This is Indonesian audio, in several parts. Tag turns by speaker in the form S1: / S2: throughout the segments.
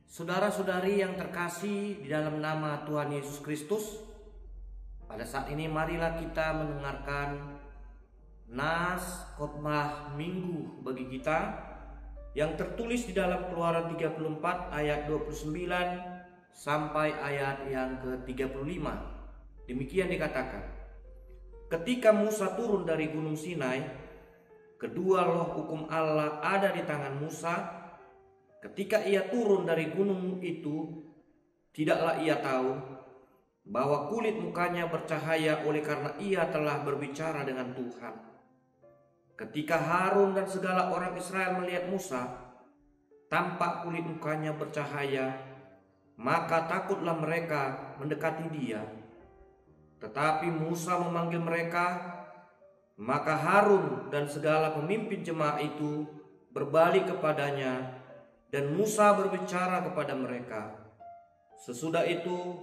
S1: Saudara-saudari yang terkasih di dalam nama Tuhan Yesus Kristus, pada saat ini marilah kita mendengarkan nas khotbah minggu bagi kita yang tertulis di dalam Keluaran 34 ayat 29 sampai ayat yang ke-35. Demikian dikatakan, ketika Musa turun dari Gunung Sinai, kedua loh hukum Allah ada di tangan Musa. Ketika ia turun dari gunung itu, tidaklah ia tahu bahwa kulit mukanya bercahaya oleh karena ia telah berbicara dengan Tuhan. Ketika Harun dan segala orang Israel melihat Musa, tampak kulit mukanya bercahaya, maka takutlah mereka mendekati dia. Tetapi Musa memanggil mereka, maka Harun dan segala pemimpin jemaah itu berbalik kepadanya, dan Musa berbicara kepada mereka. Sesudah itu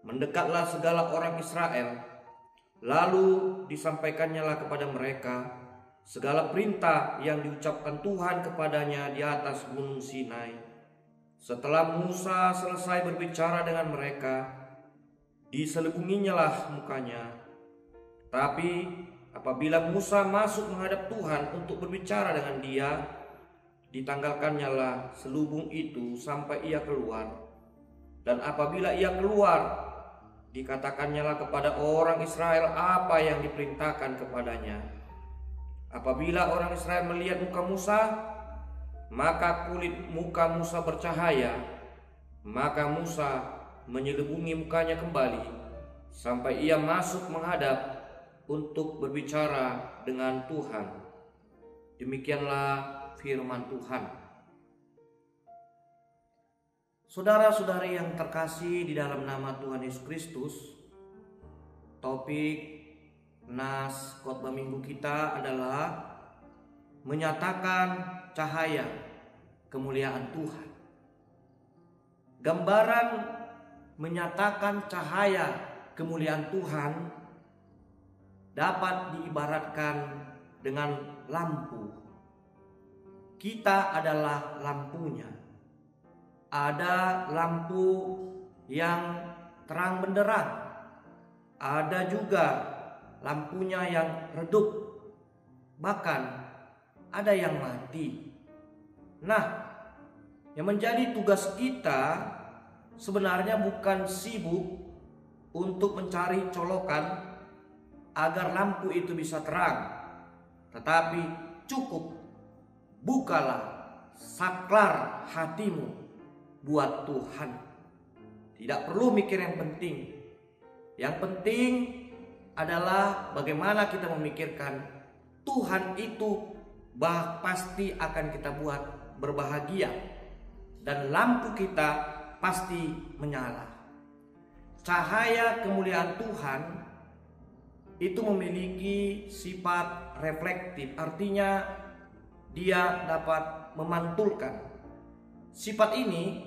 S1: mendekatlah segala orang Israel, lalu disampaikannya kepada mereka segala perintah yang diucapkan Tuhan kepadanya di atas gunung Sinai. Setelah Musa selesai berbicara dengan mereka, diselubunginyalah mukanya. Tapi apabila Musa masuk menghadap Tuhan untuk berbicara dengan dia, ditanggalkannyalah selubung itu sampai ia keluar. Dan apabila ia keluar, dikatakannya kepada orang Israel apa yang diperintahkan kepadanya. Apabila orang Israel melihat muka Musa, maka kulit muka Musa bercahaya. Maka Musa menyelubungi mukanya kembali sampai ia masuk menghadap untuk berbicara dengan Tuhan. Demikianlah firman Tuhan. Saudara-saudari yang terkasih di dalam nama Tuhan Yesus Kristus, topik nas khotbah minggu kita adalah menyatakan cahaya kemuliaan Tuhan. Gambaran menyatakan cahaya kemuliaan Tuhan dapat diibaratkan dengan lampu. Kita adalah lampunya. Ada lampu yang terang benderang, ada juga lampunya yang redup, bahkan ada yang mati. Nah, yang menjadi tugas kita sebenarnya bukan sibuk untuk mencari colokan agar lampu itu bisa terang, tetapi cukup bukalah saklar hatimu buat Tuhan. Tidak perlu mikir yang penting. Yang penting adalah bagaimana kita memikirkan Tuhan itu pasti akan kita buat berbahagia, dan lampu kita pasti menyala. Cahaya kemuliaan Tuhan itu memiliki sifat reflektif, artinya dia dapat memantulkan. Sifat ini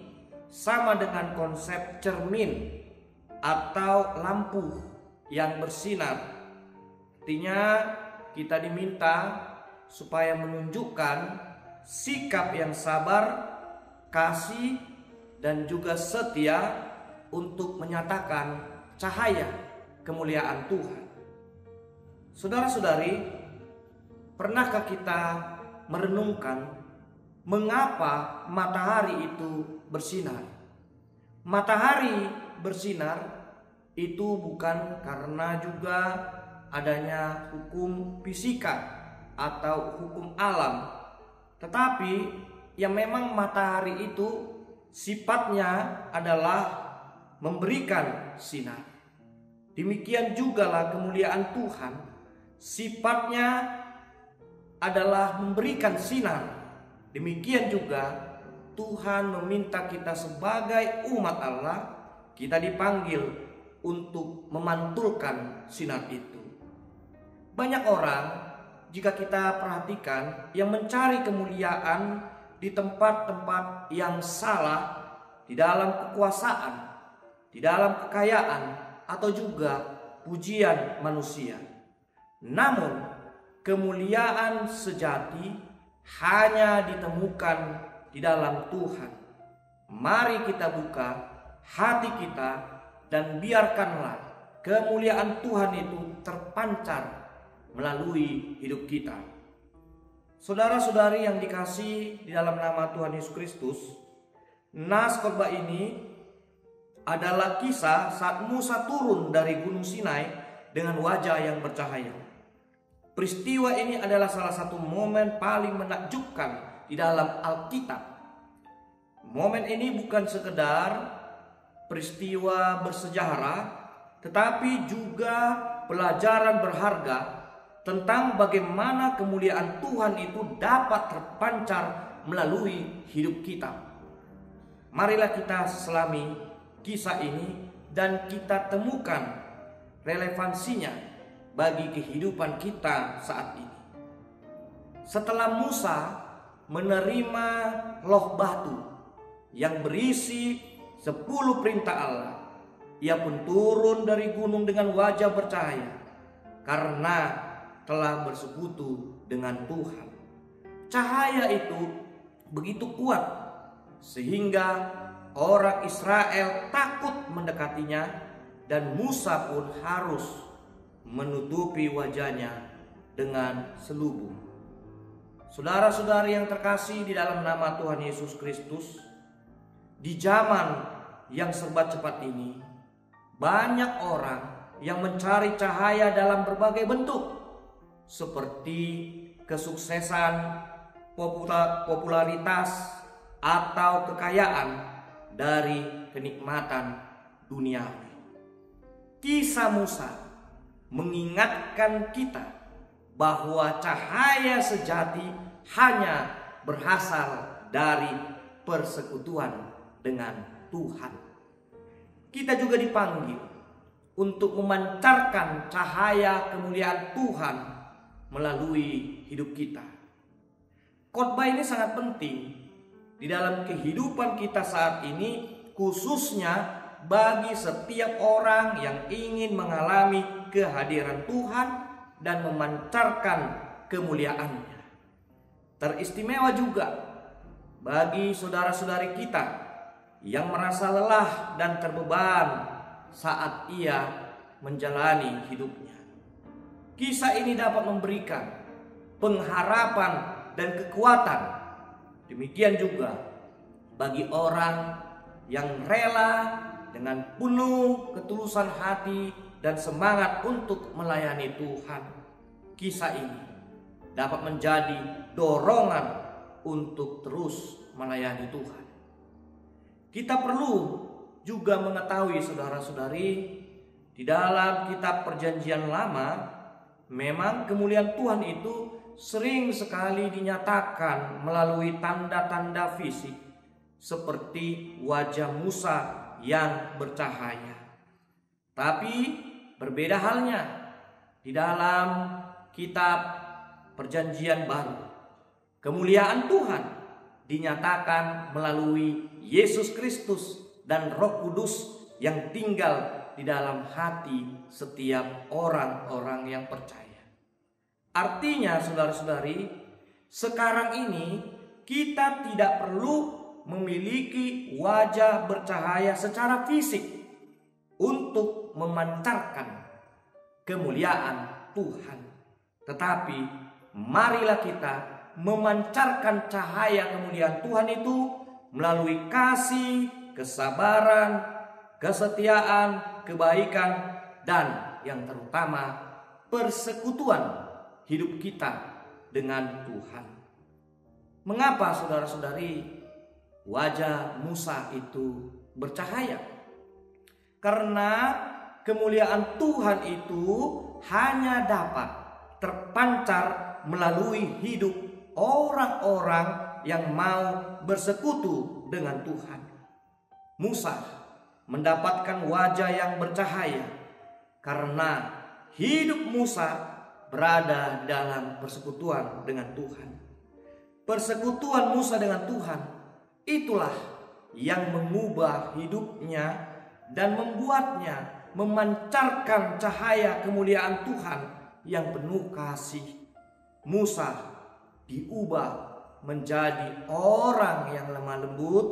S1: sama dengan konsep cermin atau lampu yang bersinar. Artinya kita diminta supaya menunjukkan sikap yang sabar, kasih, dan juga setia untuk menyatakan cahaya kemuliaan Tuhan. Saudara-saudari, pernahkah kita merenungkan mengapa matahari itu bersinar? Matahari bersinar itu bukan karena juga adanya hukum fisika atau hukum alam, tetapi yang memang matahari itu sifatnya adalah memberikan sinar. Demikian jugalah kemuliaan Tuhan, sifatnya adalah memberikan sinar. Demikian juga Tuhan meminta kita sebagai umat Allah, kita dipanggil untuk memantulkan sinar itu. Banyak orang, jika kita perhatikan, yang mencari kemuliaan di tempat-tempat yang salah, di dalam kekuasaan, di dalam kekayaan, atau juga pujian manusia. Namun kemuliaan sejati hanya ditemukan di dalam Tuhan. mari kita buka hati kita dan biarkanlah kemuliaan Tuhan itu terpancar melalui hidup kita. Saudara-saudari yang dikasihi di dalam nama Tuhan Yesus Kristus, nas khotbah ini adalah kisah saat Musa turun dari Gunung Sinai dengan wajah yang bercahaya. Peristiwa ini adalah salah satu momen paling menakjubkan di dalam Alkitab. Momen ini bukan sekedar peristiwa bersejarah, tetapi juga pelajaran berharga tentang bagaimana kemuliaan Tuhan itu dapat terpancar melalui hidup kita. Marilah kita selami kisah ini dan kita temukan relevansinya bagi kehidupan kita saat ini. Setelah Musa menerima loh batu yang berisi 10 perintah Allah, ia pun turun dari gunung dengan wajah bercahaya karena telah bersekutu dengan Tuhan. Cahaya itu begitu kuat sehingga orang Israel takut mendekatinya dan Musa pun harus menutupi wajahnya dengan selubung. Saudara-saudari yang terkasih di dalam nama Tuhan Yesus Kristus, di zaman yang serba cepat ini, banyak orang yang mencari cahaya dalam berbagai bentuk, seperti kesuksesan, popularitas, atau kekayaan dari kenikmatan duniawi. Kisah Musa mengingatkan kita bahwa cahaya sejati hanya berasal dari persekutuan dengan Tuhan. Kita juga dipanggil untuk memancarkan cahaya kemuliaan Tuhan melalui hidup kita. Khotbah ini sangat penting di dalam kehidupan kita saat ini, khususnya bagi setiap orang yang ingin mengalami kehadiran Tuhan dan memancarkan kemuliaannya. Teristimewa juga bagi saudara-saudari kita yang merasa lelah dan terbeban saat ia menjalani hidupnya. Kisah ini dapat memberikan pengharapan dan kekuatan. Demikian juga bagi orang yang rela dengan penuh ketulusan hati dan semangat untuk melayani Tuhan. Kisah ini dapat menjadi dorongan untuk terus melayani Tuhan. Kita perlu juga mengetahui, saudara-saudari, di dalam kitab Perjanjian Lama memang kemuliaan Tuhan itu sering sekali dinyatakan melalui tanda-tanda fisik seperti wajah Musa yang bercahaya. Tapi berbeda halnya di dalam kitab Perjanjian Baru. Kemuliaan Tuhan dinyatakan melalui Yesus Kristus dan Roh Kudus yang tinggal di dalam hati setiap orang-orang yang percaya. Artinya, saudara-saudari, sekarang ini kita tidak perlu memiliki wajah bercahaya secara fisik untuk memancarkan kemuliaan Tuhan. Tetapi marilah kita memancarkan cahaya kemuliaan Tuhan itu melalui kasih, kesabaran, kesetiaan, kebaikan, dan yang terutama persekutuan hidup kita dengan Tuhan. Mengapa, saudara-saudari, wajah Musa itu bercahaya? Karena kemuliaan Tuhan itu hanya dapat terpancar melalui hidup orang-orang yang mau bersekutu dengan Tuhan. Musa mendapatkan wajah yang bercahaya karena hidup Musa berada dalam persekutuan dengan Tuhan. Persekutuan Musa dengan Tuhan itulah yang mengubah hidupnya dan membuatnya memancarkan cahaya kemuliaan Tuhan yang penuh kasih. Musa diubah menjadi orang yang lemah lembut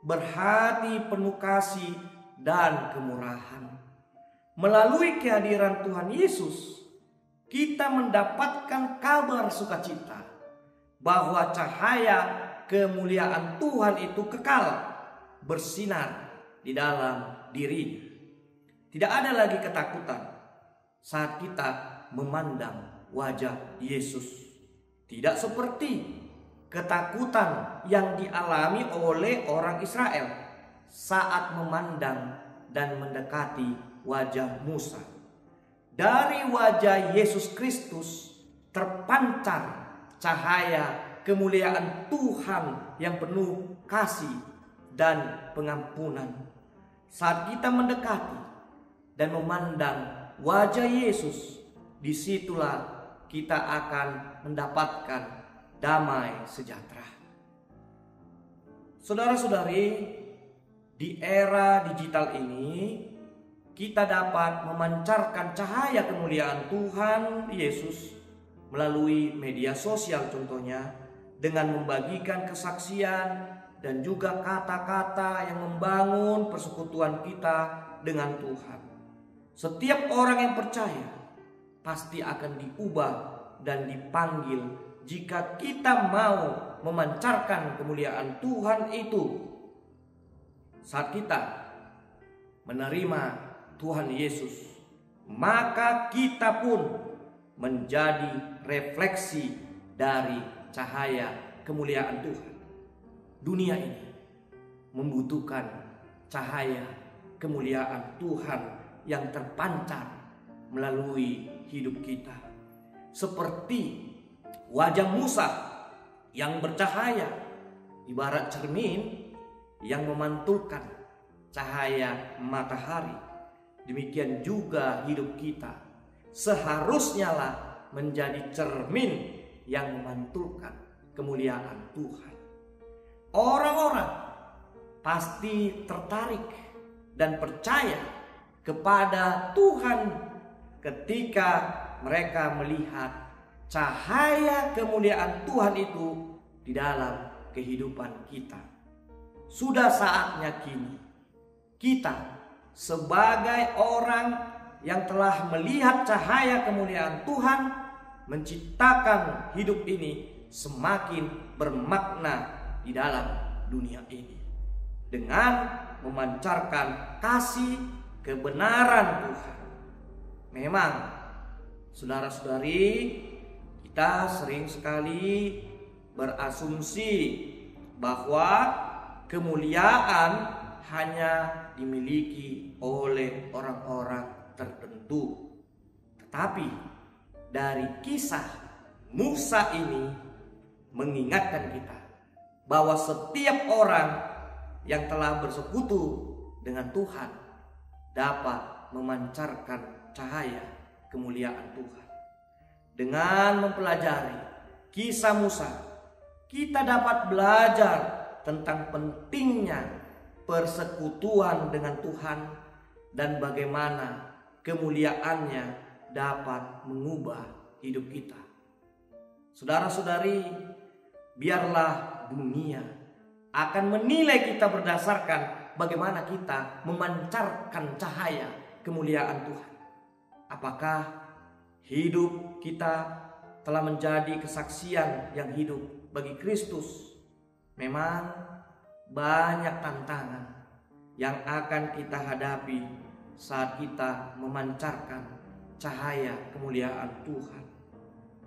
S1: berhati penuh kasih dan kemurahan. Melalui kehadiran Tuhan Yesus, kita mendapatkan kabar sukacita bahwa cahaya kemuliaan Tuhan itu kekal bersinar di dalam dirinya. Tidak ada lagi ketakutan saat kita memandang wajah Yesus. Tidak seperti ketakutan yang dialami oleh orang Israel saat memandang dan mendekati wajah Musa. Dari wajah Yesus Kristus terpancar cahaya kemuliaan Tuhan yang penuh kasih dan pengampunan. Saat kita mendekati dan memandang wajah Yesus, disitulah kita akan mendapatkan damai sejahtera. Saudara-saudari, di era digital ini kita dapat memancarkan cahaya kemuliaan Tuhan Yesus melalui media sosial contohnya, dengan membagikan kesaksian dan juga kata-kata yang membangun persekutuan kita dengan Tuhan. Setiap orang yang percaya pasti akan diubah dan dipanggil jika kita mau memancarkan kemuliaan Tuhan itu. Saat kita menerima Tuhan Yesus, maka kita pun menjadi refleksi dari cahaya kemuliaan Tuhan. Dunia ini membutuhkan cahaya kemuliaan Tuhan yang terpancar melalui hidup kita. Seperti wajah Musa yang bercahaya, ibarat cermin yang memantulkan cahaya matahari. Demikian juga hidup kita seharusnya lah menjadi cermin yang memantulkan kemuliaan Tuhan. Orang-orang pasti tertarik dan percaya kepada Tuhan ketika mereka melihat cahaya kemuliaan Tuhan itu di dalam kehidupan kita. Sudah saatnya kini kita sebagai orang yang telah melihat cahaya kemuliaan Tuhan menciptakan hidup ini semakin bermakna di dalam dunia ini dengan memancarkan kasih kebenaran Tuhan. Memang saudara-saudari, kita sering sekali berasumsi bahwa kemuliaan hanya dimiliki oleh orang-orang tertentu. Tetapi dari kisah Musa ini mengingatkan kita bahwa setiap orang yang telah bersekutu dengan Tuhan dapat memancarkan cahaya kemuliaan Tuhan. Dengan mempelajari kisah Musa, kita dapat belajar tentang pentingnya persekutuan dengan Tuhan dan bagaimana kemuliaannya dapat mengubah hidup kita. Saudara-saudari, biarlah dunia akan menilai kita berdasarkan bagaimana kita memancarkan cahaya kemuliaan Tuhan. Apakah hidup kita telah menjadi kesaksian yang hidup bagi Kristus? Memang banyak tantangan yang akan kita hadapi saat kita memancarkan cahaya kemuliaan Tuhan.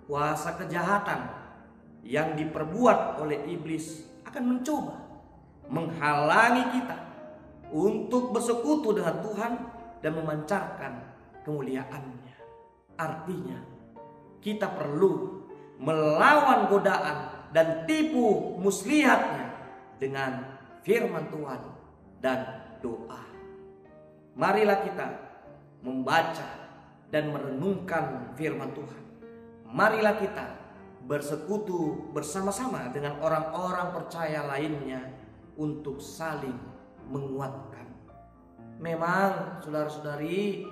S1: Kuasa kejahatan yang diperbuat oleh iblis akan mencoba menghalangi kita untuk bersekutu dengan Tuhan dan memancarkan kemuliaan-Nya. Artinya, kita perlu melawan godaan dan tipu muslihatnya dengan firman Tuhan dan doa. Marilah kita membaca dan merenungkan firman Tuhan. Marilah kita bersekutu bersama-sama dengan orang-orang percaya lainnya untuk saling menguatkan. Memang saudara-saudari,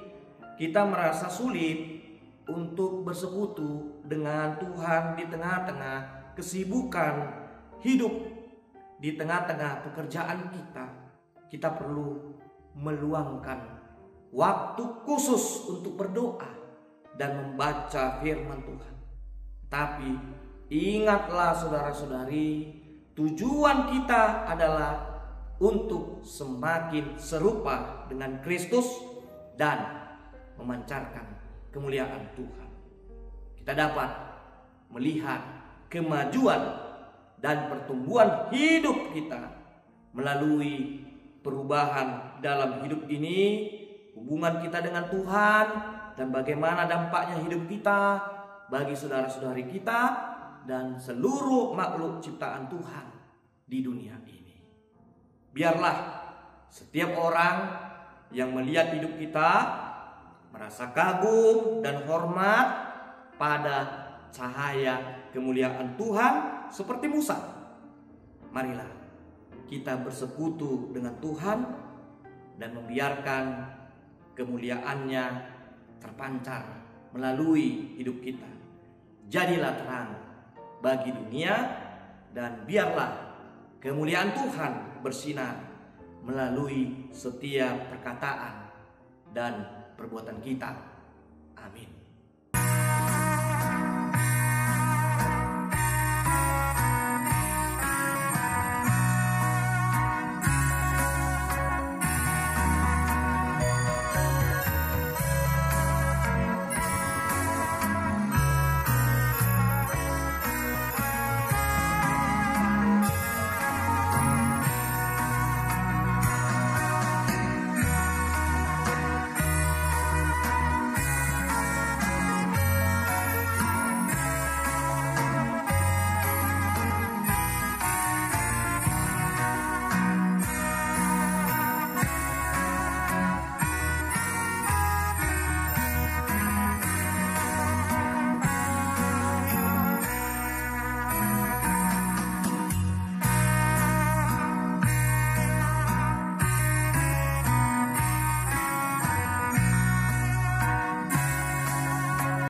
S1: kita merasa sulit untuk bersekutu dengan Tuhan di tengah-tengah kesibukan hidup di tengah-tengah pekerjaan kita perlu meluangkan waktu khusus untuk berdoa dan membaca firman Tuhan. Tapi ingatlah saudara-saudari, tujuan kita adalah untuk semakin serupa dengan Kristus dan memancarkan kemuliaan Tuhan. Kita dapat melihat kemajuan dan pertumbuhan hidup kita melalui perubahan dalam hidup ini, hubungan kita dengan Tuhan, dan bagaimana dampaknya hidup kita bagi saudara-saudari kita dan seluruh makhluk ciptaan Tuhan di dunia ini. Biarlah setiap orang yang melihat hidup kita merasa kagum dan hormat pada cahaya kemuliaan Tuhan seperti Musa. Marilah kita bersekutu dengan Tuhan dan membiarkan kemuliaannya terpancar melalui hidup kita. Jadilah terang bagi dunia dan biarlah kemuliaan Tuhan bersinar melalui setiap perkataan dan perbuatan kita. Amin.